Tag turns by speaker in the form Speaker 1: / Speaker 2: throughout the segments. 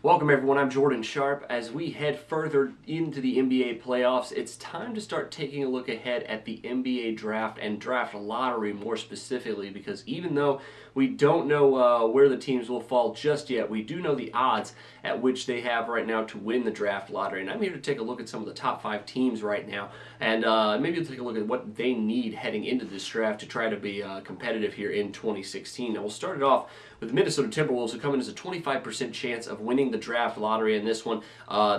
Speaker 1: Welcome everyone, I'm Jordan Sharp. As we head further into the NBA playoffs, it's time to start taking a look ahead at the NBA draft and draft lottery more specifically, because even though we don't know where the teams will fall just yet, we do know the odds at which they have right now to win the draft lottery. And I'm here to take a look at some of the top 5 teams right now, and maybe we'll take a look at what they need heading into this draft to try to be competitive here in 2016. Now we'll start it off with the Minnesota Timberwolves, who come in as a 25% chance of winning the draft lottery in this one.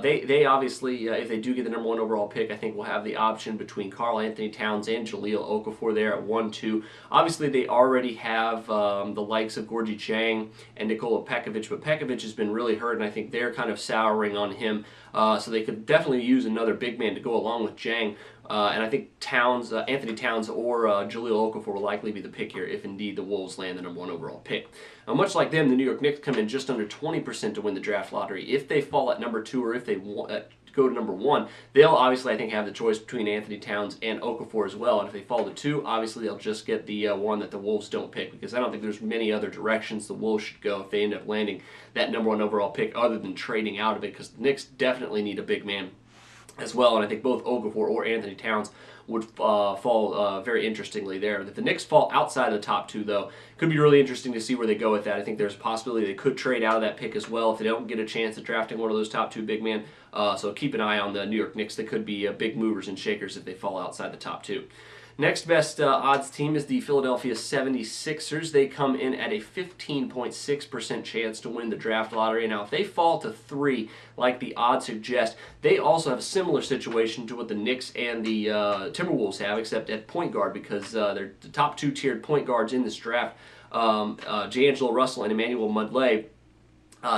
Speaker 1: They obviously, if they do get the number 1 overall pick, I think will have the option between Karl Anthony Towns and Jahlil Okafor there at 1-2. Obviously, they already have the likes of Gorgui Dieng and Nikola Pekovic, but Pekovic has been really hurt, and I think they're kind of souring on him. So they could definitely use another big man to go along with Dieng. And I think Anthony Towns or Jahlil Okafor will likely be the pick here if indeed the Wolves land the number 1 overall pick. Now, much like them, the New York Knicks come in just under 20% to win the draft lottery. If they fall at number 2 or if they go to number 1, they'll obviously, I think, have the choice between Anthony Towns and Okafor as well. And if they fall to 2, obviously they'll just get the one that the Wolves don't pick, because I don't think there's many other directions the Wolves should go if they end up landing that number 1 overall pick other than trading out of it, because the Knicks definitely need a big man as well, and I think both Okafor or Anthony Towns would fall very interestingly there. If the Knicks fall outside of the top 2, though, it could be really interesting to see where they go with that. I think there's a possibility they could trade out of that pick as well if they don't get a chance at drafting one of those top 2 big men. So keep an eye on the New York Knicks. They could be big movers and shakers if they fall outside the top 2. Next best odds team is the Philadelphia 76ers. They come in at a 15.6% chance to win the draft lottery. Now, if they fall to 3, like the odds suggest, they also have a similar situation to what the Knicks and the Timberwolves have, except at point guard, because they're the top 2 tiered point guards in this draft, D'Angelo Russell and Emmanuel Mudiay.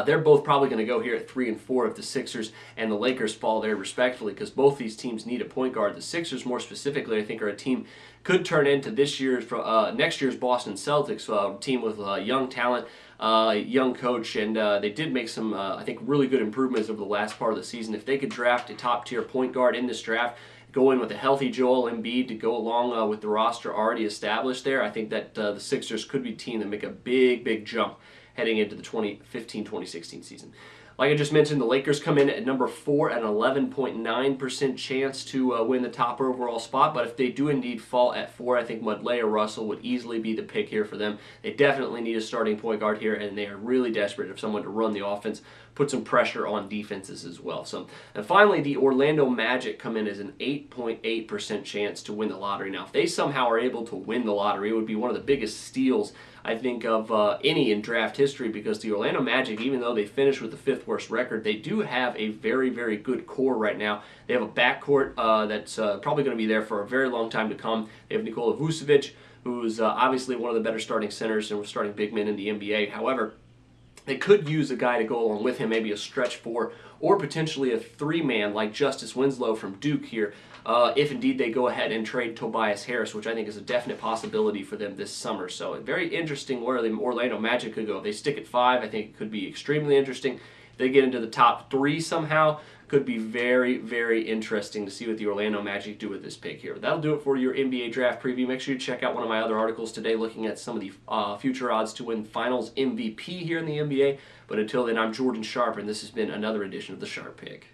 Speaker 1: They're both probably going to go here at 3 and 4 if the Sixers and the Lakers fall there respectively, because both these teams need a point guard. The Sixers, more specifically, I think are a team could turn into next year's Boston Celtics, a team with young talent, young coach, and they did make some, I think, really good improvements over the last part of the season. If they could draft a top-tier point guard in this draft, go in with a healthy Joel Embiid to go along with the roster already established there, I think that the Sixers could be a team that make a big jump heading into the 2015-2016 season. Like I just mentioned, the Lakers come in at number 4 at an 11.9% chance to win the top overall spot, but if they do indeed fall at 4, I think Mudiay or Russell would easily be the pick here for them. They definitely need a starting point guard here, and they are really desperate for someone to run the offense, put some pressure on defenses as well. And finally, the Orlando Magic come in as an 8.8% chance to win the lottery. Now, if they somehow are able to win the lottery, it would be one of the biggest steals, I think, of any in draft history, because the Orlando Magic, even though they finished with the 5th worst record, they do have a very good core right now. They have a backcourt that's probably going to be there for a very long time to come. They have Nikola Vucevic, who's obviously one of the better starting centers and starting big men in the NBA. However, they could use a guy to go along with him, maybe a stretch 4, or potentially a 3-man like Justice Winslow from Duke here, if indeed they go ahead and trade Tobias Harris, which I think is a definite possibility for them this summer. So very interesting where the Orlando Magic could go. If they stick at 5, I think it could be extremely interesting. If they get into the top 3 somehow, could be very interesting to see what the Orlando Magic do with this pick here. But that'll do it for your NBA draft preview. Make sure you check out one of my other articles today looking at some of the future odds to win Finals MVP here in the NBA. But until then, I'm Jordan Sharp, and this has been another edition of the Sharp Pick.